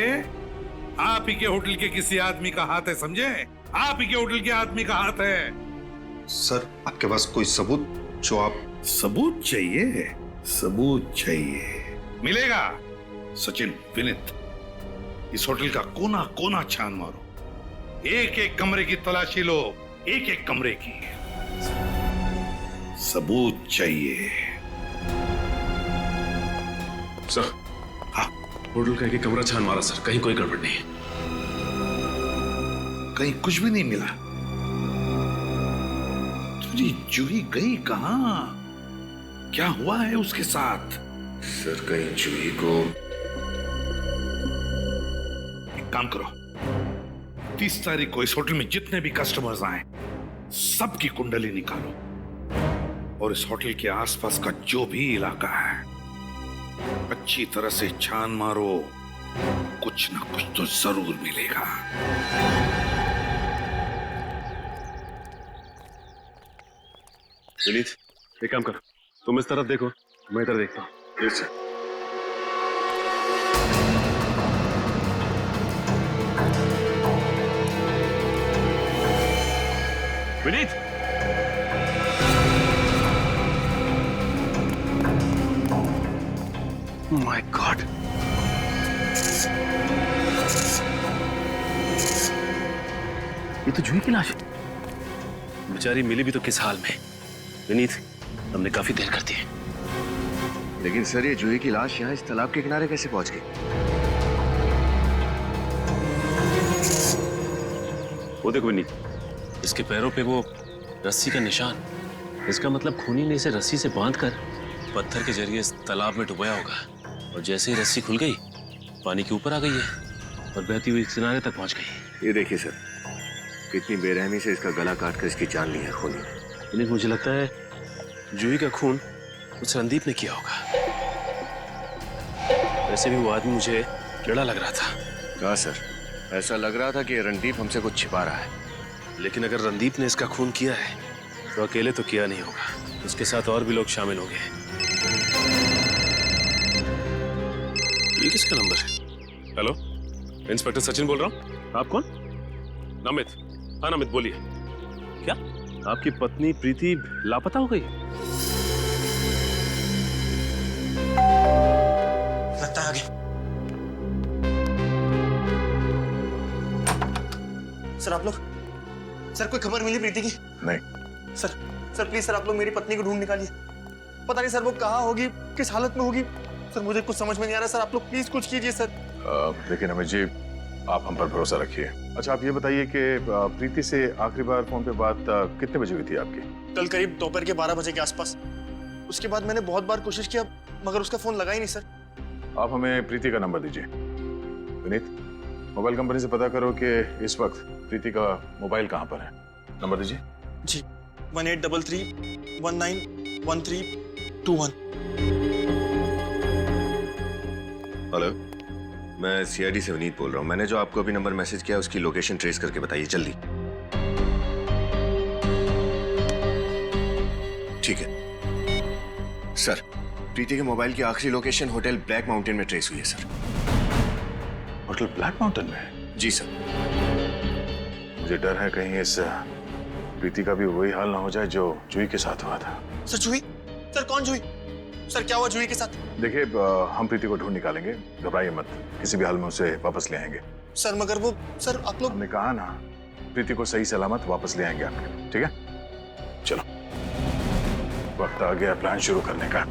आप ही के होटल के किसी आदमी का हाथ है, समझे? आप ही के होटल के आदमी का हाथ है। सर, आपके पास कोई सबूत जो आप? सबूत चाहिए? सबूत चाहिए, मिलेगा। सचिन, विनीत, इस होटल का कोना कोना छान मारो, एक एक कमरे की तलाशी लो, एक एक कमरे की। सबूत चाहिए। सर, हाँ, होटल का एक कमरा छान मारा सर, कहीं कोई गड़बड़ नहीं है। कहीं कुछ भी नहीं मिला? तुझे जूही गई कहां? क्या हुआ है उसके साथ? सर, कहीं जूही को... एक काम करो, 30 तारीख को इस होटल में जितने भी कस्टमर्स आए, सबकी कुंडली निकालो और इस होटल के आसपास का जो भी इलाका है अच्छी तरह से छान मारो। कुछ ना कुछ तो जरूर मिलेगा। विनीत, एक काम कर, तुम इस तरफ देखो, मैं इधर देखता हूँ। Yes sir. Vineet, my God, ये तो जूही की लाश है। बेचारी मिली भी तो किस हाल में। विनीत, हमने काफी देर कर दी है। लेकिन सर, ये जूही की लाश यहाँ इस तालाब के किनारे कैसे पहुंच गई? वो देखो विनीत, इसके पैरों पे वो रस्सी का निशान। इसका मतलब खूनी ने इसे रस्सी से बांधकर पत्थर के जरिए इस तालाब में डुबाया होगा, और जैसे ही रस्सी खुल गई पानी के ऊपर आ गई है और बहती हुई किनारे तक पहुंच गई। ये देखिए सर, कितनी बेरहमी से इसका गला काटकर इसकी जान ली है खूनी ने। विनीत, मुझे लगता है जूही का खून उस रणदीप ने किया होगा। वैसे भी वो आदमी मुझे टेढ़ा लग रहा था। कहा सर, ऐसा लग रहा था कि रणदीप हमसे कुछ छिपा रहा है। लेकिन अगर रणदीप ने इसका खून किया है तो अकेले तो किया नहीं होगा, उसके साथ और भी लोग शामिल होंगे। ये किसका नंबर है? हेलो, इंस्पेक्टर सचिन बोल रहा हूँ। आप कौन? नमित। हाँ नमित, बोलिए। क्या आपकी पत्नी प्रीति लापता हो गई? लगता है आगे। सर आप लोग, सर कोई खबर मिली प्रीति की? नहीं। सर प्लीज सर, आप लोग मेरी पत्नी को ढूंढ निकालिए। पता नहीं सर वो कहाँ होगी, किस हालत में होगी। सर मुझे कुछ समझ में नहीं आ रहा सर, आप लोग प्लीज कुछ कीजिए सर। लेकिन अमित जी, आप हम पर भरोसा रखिए। अच्छा, आप ये बताइए कि प्रीति से आखिरी बार फोन पे बात कितने बजे हुई थी आपकी? कल करीब दोपहर के 12 बजे के आसपास। उसके बाद मैंने बहुत बार कोशिश किया मगर उसका फोन लगा ही नहीं सर। आप हमें प्रीति का नंबर दीजिए। विनीत, मोबाइल कंपनी से पता करो कि इस वक्त प्रीति का मोबाइल कहाँ पर है। नंबर दीजिए। जी, 1833191321। हेलो, मैं सीआईडी से विनीत बोल रहा हूँ। मैंने जो आपको अभी नंबर मैसेज किया उसकी लोकेशन ट्रेस करके बताइए जल्दी। ठीक है सर, प्रीति के मोबाइल की आखिरी लोकेशन होटल ब्लैक माउंटेन में ट्रेस हुई है सर। होटल ब्लैक माउंटेन में? जी सर। मुझे डर है कहीं इस प्रीति का भी वही हाल ना हो जाए जो जूही के साथ हुआ था। सर जूही? सर कौन जूही? सर क्या हुआ जूही के साथ? देखिए, हम प्रीति को ढूंढ निकालेंगे, घबराइए मत। किसी भी हाल में उसे वापस ले आएंगे। सर मगर वो, सर आप लोग। हमने कहा ना, प्रीति को सही सलामत वापस ले आएंगे आपके। ठीक है, चलो वक्त आ गया प्लान शुरू करने का।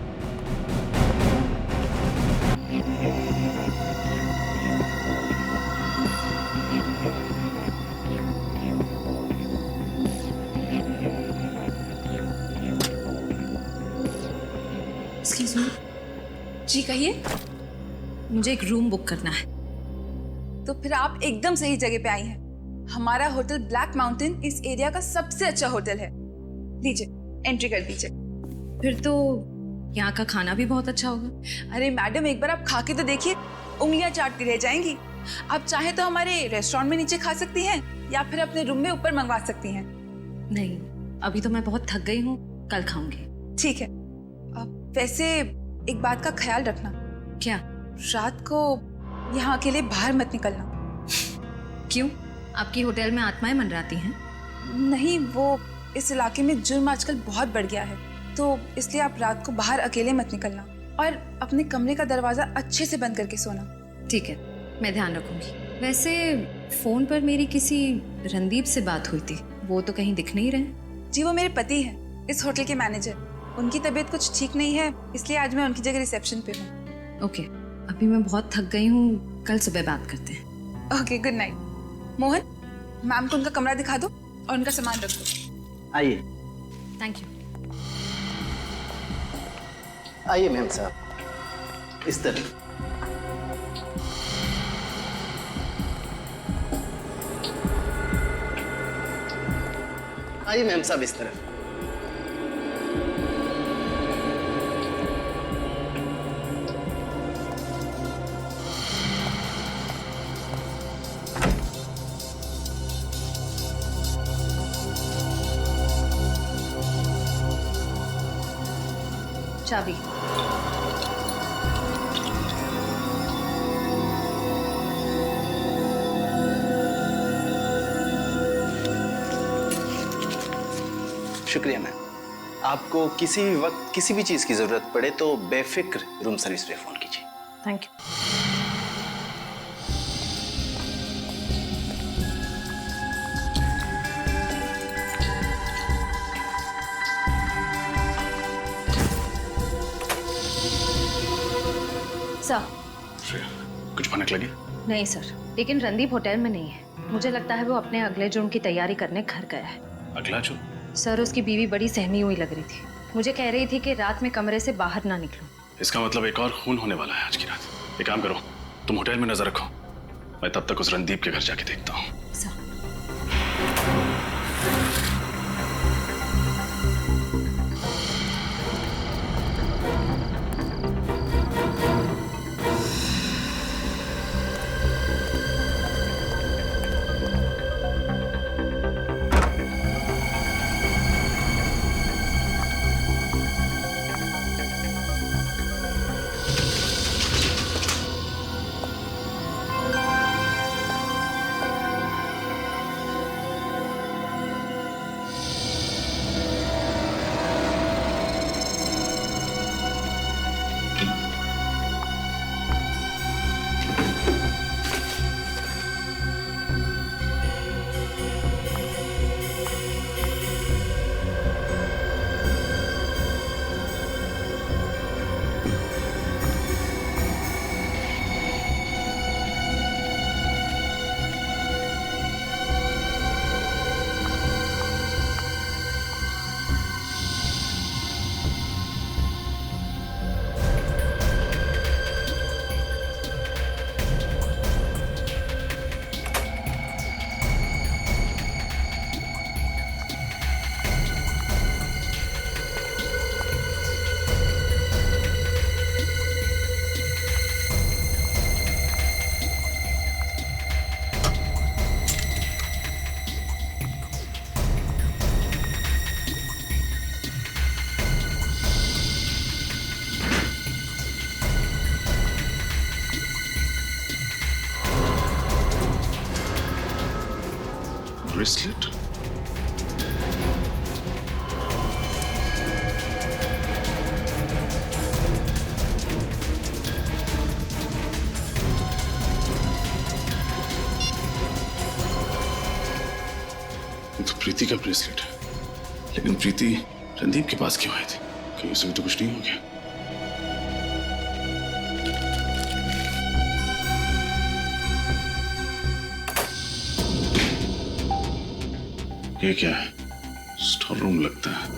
Excuse me. जी कहिए। मुझे एक रूम बुक करना है। तो फिर आप एकदम सही जगह पे आई हैं। हमारा होटल ब्लैक माउंटेन इस एरिया का सबसे अच्छा होटल है। लीजिए, एंट्री कर दीजिए। फिर तो यहाँ का खाना भी बहुत अच्छा होगा। अरे मैडम, एक बार आप खा के तो देखिए, उंगलियां चाटती रह जाएंगी। आप चाहे तो हमारे रेस्टोरेंट में नीचे खा सकती हैं या फिर अपने रूम में ऊपर मंगवा सकती हैं। नहीं, अभी तो मैं बहुत थक गई हूँ, कल खाऊंगी। ठीक है। वैसे एक बात का ख्याल रखना। क्या? रात को यहाँ अकेले बाहर मत निकलना। क्यों? आपकी होटल में आत्माएं मंडराती हैं? नहीं, वो इस इलाके में जुर्म आजकल बहुत बढ़ गया है, तो इसलिए आप रात को बाहर अकेले मत निकलना और अपने कमरे का दरवाजा अच्छे से बंद करके सोना। ठीक है, मैं ध्यान रखूंगी। वैसे फोन पर मेरी किसी रणदीप से बात हुई थी, वो तो कहीं दिख नहीं रहे। जी, वो मेरे पति हैं, इस होटल के मैनेजर। उनकी तबीयत कुछ ठीक नहीं है, इसलिए आज मैं उनकी जगह रिसेप्शन पे हूँ। ओके, अभी मैं बहुत थक गई हूँ, कल सुबह बात करते हैं। Okay, good night. Mohan, ma'am को उनका कमरा दिखा दो और उनका सामान रख दो। आइए। Thank you. आइए मैम साहब, इस तरफ। आइए मैम साहब, इस तरफ। चाबी। शुक्रिया मैम। आपको किसी भी वक्त किसी भी चीज की जरूरत पड़े तो बेफिक्र रूम सर्विस पे फोन कीजिए। Thank you. सर। श्रेया, कुछ भनक लगी? नहीं सर, लेकिन रणदीप होटल में नहीं है। मुझे लगता है वो अपने अगले जुर्म की तैयारी करने घर गया है। अगला जुर्म? सर, उसकी बीवी बड़ी सहमी हुई लग रही थी। मुझे कह रही थी कि रात में कमरे से बाहर ना निकलूं। इसका मतलब एक और खून होने वाला है आज की रात। एक काम करो, तुम होटल में नजर रखो, मैं तब तक उस रणदीप के घर जाके देखता हूँ। ब्रेसलेट? ये तो प्रीति का ब्रेसलेट है, लेकिन प्रीति रणदीप के पास क्यों आई थी? कहीं उसे भी तो कुछ नहीं हो गया? ये क्या है? स्टोर रूम लगता है।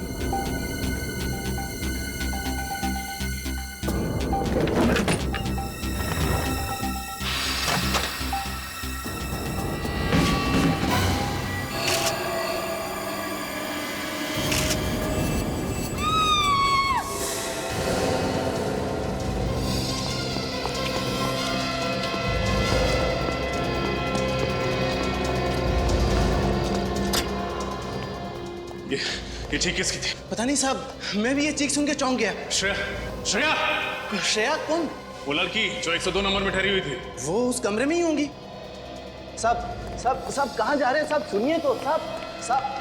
ये चीख किसकी थी? पता नहीं साहब, मैं भी ये चीख सुन के चौंक गया। श्रेया, श्रेया, श्रेया कौन? वो लड़की जो 102 नंबर में ठहरी हुई थी। वो उस कमरे में ही होंगी। सब कहाँ जा रहे हैं? सब सुनिए तो,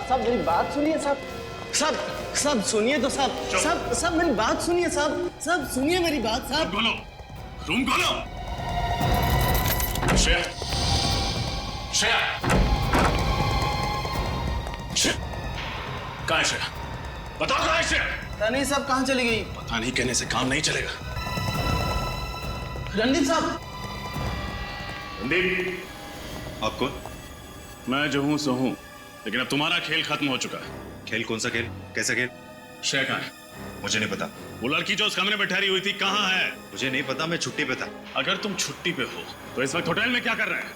सब मेरी बात सुनिए सब सुनिए तो सब मेरी बात सुनिए सब सुनिए मेरी बात साहब। रूम खोलो। श्रेया, श्रेया, कहाँ है श्रेया? बताओ कहाँ है श्रेया? पता नहीं साहब कहाँ चली गई। पता नहीं कहने से काम नहीं चलेगा। रणदीप साहब। रणदीप, आप कौन? मैं जो हूं सो हूं, लेकिन अब तुम्हारा खेल खत्म हो चुका है। खेल? कौन सा खेल? कैसा खेल? श्रेया कहाँ है? मुझे नहीं पता। वो लड़की जो उस कमरे में ठहरी हुई थी कहाँ है? मुझे नहीं पता, मैं छुट्टी पे था। अगर तुम छुट्टी पे हो तो इस वक्त होटल में क्या कर रहे हैं?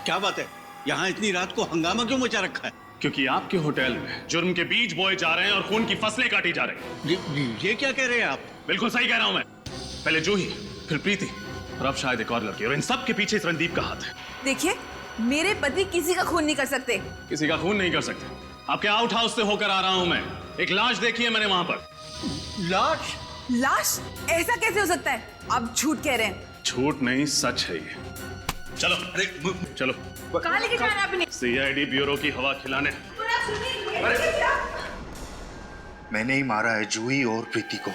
क्या बात है? यहाँ इतनी रात को हंगामा क्यों मचा रखा है? क्योंकि आपके होटल में जुर्म के बीज बोए जा रहे हैं और खून की फसलें काटी जा रही हैं। ये क्या कह रहे हैं आप? बिल्कुल सही कह रहा हूं मैं। पहले जूही, फिर प्रीति और अब शायद एक और लड़की, और इन सब के पीछे इस रणदीप का हाथ है। देखिए, मेरे पति किसी का खून नहीं कर सकते। किसी का खून नहीं कर सकते? आपके आउट हाउस से होकर आ रहा हूं मैं। एक लाश देखी है मैंने वहां पर। लाश? लाश? ऐसा कैसे हो सकता है? आप झूठ कह रहे हैं। झूठ नहीं, सच है ये। चलो, अरे चलो। कहाँ लेके जा रहे हैं आपने? CID ब्यूरो की हवा खिलाने। मैंने ही मारा है जूही और प्रीति को।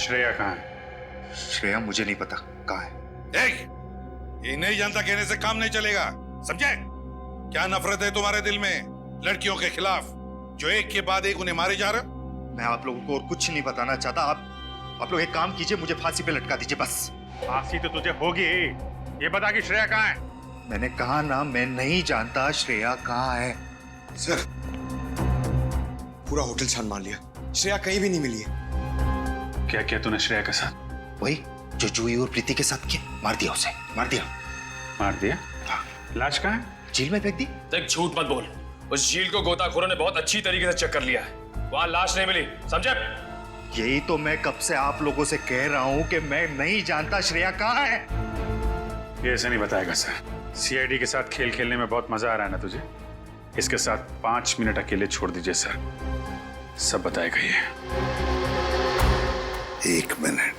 श्रेया कहाँ है? श्रेया मुझे नहीं पता कहाँ है। ये नहीं जानता कहने से काम नहीं चलेगा, समझे? क्या नफरत है तुम्हारे दिल में लड़कियों के खिलाफ जो एक के बाद एक उन्हें मारे जा रहे? मैं आप लोगों को और कुछ नहीं बताना चाहता। आप लोग एक काम कीजिए, मुझे फांसी पे लटका दीजिए बस। फांसी तो तुझे होगी। ये बता कि श्रेया कहाँ है? मैंने कहा ना, मैं नहीं जानता श्रेया कहाँ है। सर, पूरा होटल छान मार लिया, श्रेया कहीं भी नहीं मिली है। क्या किया तूने श्रेया के साथ? वही जो जूही और प्रीति के साथ किया, मार दिया उसे, मार दिया। मार दिया? लाश कहाँ है? झील में फेंक दी। देख, झूठ मत बोल। उस झील को गोताखोरों ने बहुत अच्छी तरीके से चेक कर लिया है। वहां लाश नहीं मिली, समझे? यही तो मैं कब से आप लोगों से कह रहा हूं कि मैं नहीं जानता श्रेया कहाँ है। ये ऐसे नहीं बताएगा सर। सीआईडी के साथ खेल खेलने में बहुत मजा आ रहा है ना तुझे? इसके साथ 5 मिनट अकेले छोड़ दीजिए सर, सब बताएगा ये। 1 मिनट।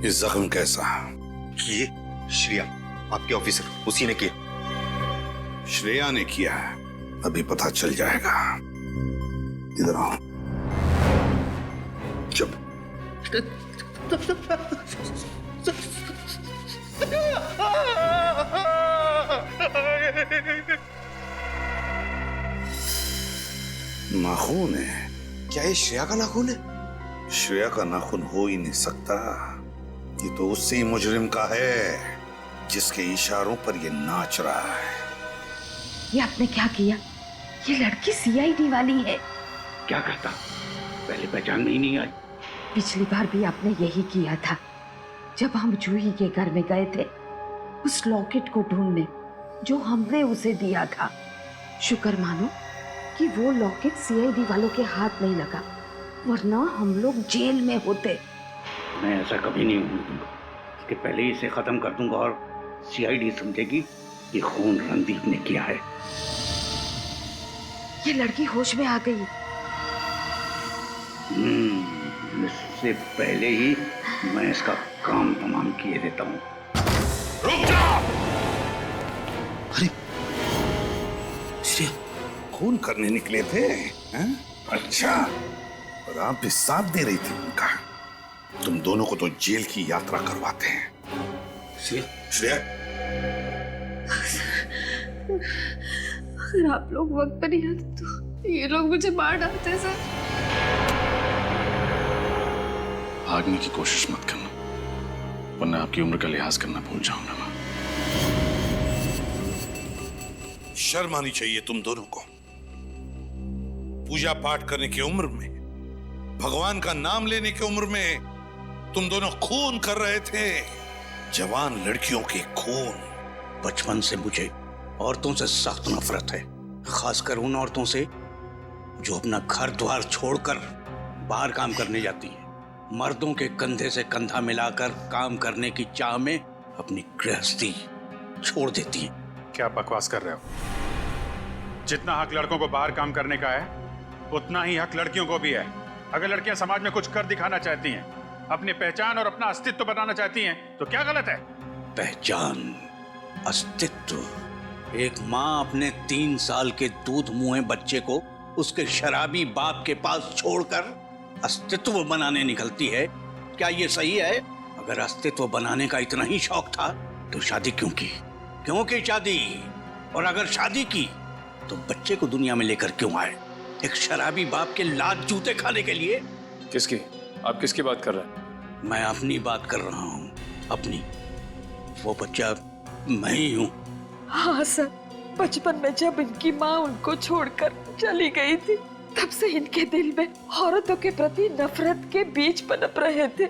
ये जख्म कैसा? ये श्रेया, आपके ऑफिसर, उसी ने किया। श्रेया ने किया है, अभी पता चल जाएगा। इधर आओ। चुप। नाखून है। क्या ये श्रेया का नाखून है? श्रेया का नाखून हो ही नहीं सकता। ये तो उसी मुजरिम का है जिसके इशारों पर ये नाच रहा है। ये आपने क्या किया? ये लड़की सीआईडी वाली है। क्या करता? पहले पहचान में ही नहीं आई। पिछली बार भी आपने यही किया था, जब हम जूही के घर में गए थे उस लॉकेट को ढूंढने जो हमने उसे दिया था। शुक्र मानो कि वो लॉकेट सीआईडी वालों के हाथ नहीं लगा, वरना हम लोग जेल में होते। मैं ऐसा कभी नहीं होने दूंगा। इसके पहले ही इसे खत्म कर दूंगा और सीआईडी समझेगी कि खून रणदीप ने किया है। ये लड़की होश में आ गई। इससे पहले ही मैं इसका काम तमाम किए देता हूँ। रुक जाओ! अरे श्रेया, खून करने निकले थे हैं? अच्छा, और आप भी साथ दे रही थी उनका। तुम दोनों को तो जेल की यात्रा करवाते हैं। श्रेया, अगर आप लोग वक्त पर नहीं आते तो ये लोग मुझे मार डालते सर। भागने की कोशिश मत करना, वरना आपकी उम्र का लिहाज करना भूल जाऊंगा मैं। शर्म आनी चाहिए तुम दोनों को। पूजा पाठ करने की उम्र में, भगवान का नाम लेने की उम्र में तुम दोनों खून कर रहे थे, जवान लड़कियों के खून। बचपन से मुझे औरतों से सख्त नफरत है, खासकर उन औरतों से जो अपना घर द्वार छोड़कर बाहर काम करने जाती हैं, मर्दों के कंधे से कंधा मिलाकर काम करने की चाह में अपनी गृहस्थी छोड़ देती हैं। क्या बकवास कर रहे हो? जितना हक लड़कों को बाहर काम करने का है, उतना ही हक लड़कियों को भी है। अगर लड़कियां समाज में कुछ कर दिखाना चाहती हैं, अपनी पहचान और अपना अस्तित्व बनाना चाहती हैं, तो क्या गलत है? पहचान, अस्तित्व। एक माँ अपने 3 साल के दूध मुंहे बच्चे को उसके शराबी बाप के पास छोड़कर अस्तित्व बनाने निकलती है। क्या ये सही है? अगर अस्तित्व बनाने का इतना ही शौक था तो शादी क्यों की? क्यों की शादी? और अगर शादी की तो बच्चे को दुनिया में लेकर क्यों आए? एक शराबी बाप के लात जूते खाने के लिए? किसकी? आप किसकी बात कर रहे हैं? मैं अपनी बात कर रहा हूँ, अपनी। वो बच्चा मैं ही हूँ। हाँ सर, बचपन में जब इनकी माँ उनको छोड़कर चली गई थी, तब से इनके दिल में औरतों के प्रति नफरत के बीज पनप रहे थे।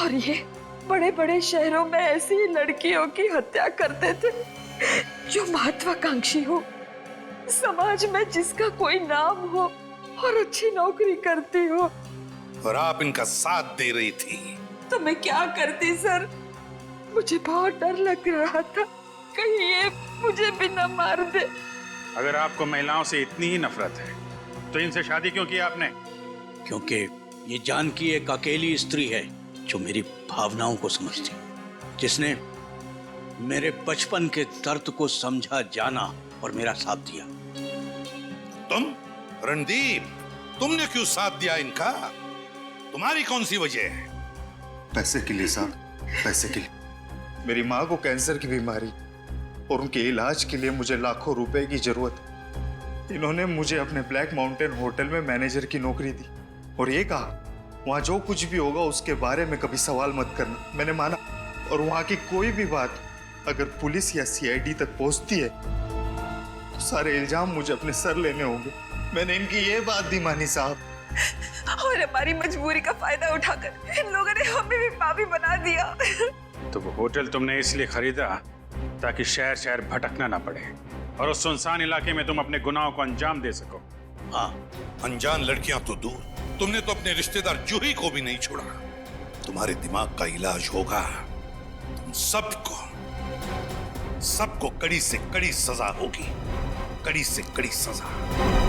और ये बड़े बड़े शहरों में ऐसी लड़कियों की हत्या करते थे जो महत्वाकांक्षी हो, समाज में जिसका कोई नाम हो और अच्छी नौकरी करती हो। और आप इनका साथ दे रही थी। तो मैं क्या करती सर? मुझे बहुत डर लग रहा था, कहीं ये मुझे भी न मार दे। अगर आपको महिलाओं से इतनी ही नफरत है, तो इनसे शादी क्यों की आपने? क्योंकि ये जानकी एक अकेली स्त्री है जो मेरी भावनाओं को समझती, जिसने मेरे बचपन के दर्द को समझा जाना और मेरा साथ दिया। तुम रणदीप, तुमने क्यों साथ दिया इनका? तुम्हारी कौन सी वजह है? पैसे के लिए साहब, पैसे के लिए। मेरी माँ को कैंसर की बीमारी और उनके इलाज के लिए मुझे लाखों रुपए की जरूरत है। इन्होंने मुझे अपने ब्लैक माउंटेन होटल में मैनेजर की नौकरी दी और ये कहा वहां जो कुछ भी होगा उसके बारे में कभी सवाल मत करना। मैंने माना और वहां की कोई भी बात अगर पुलिस या सीआईडी तक पहुंचती है तो सारे इल्जाम मुझे अपने सर लेने होंगे। मैंने इनकी ये बात भी मानी साहब। और हमारी मजबूरी का फायदा उठाकर इन लोगों ने हमें भी पापी बना दिया। तो वो होटल तुमने इसलिए खरीदा ताकि शहर शहर भटकना ना पड़े और उस सुनसान इलाके में तुम अपने गुनाहों को अंजाम दे सको। हाँ, अनजान लड़कियां तो दूर, तुमने तो अपने रिश्तेदार जूही को भी नहीं छोड़ा। तुम्हारे दिमाग का इलाज होगा। तुम सबको कड़ी से कड़ी सजा होगी, कड़ी से कड़ी सजा।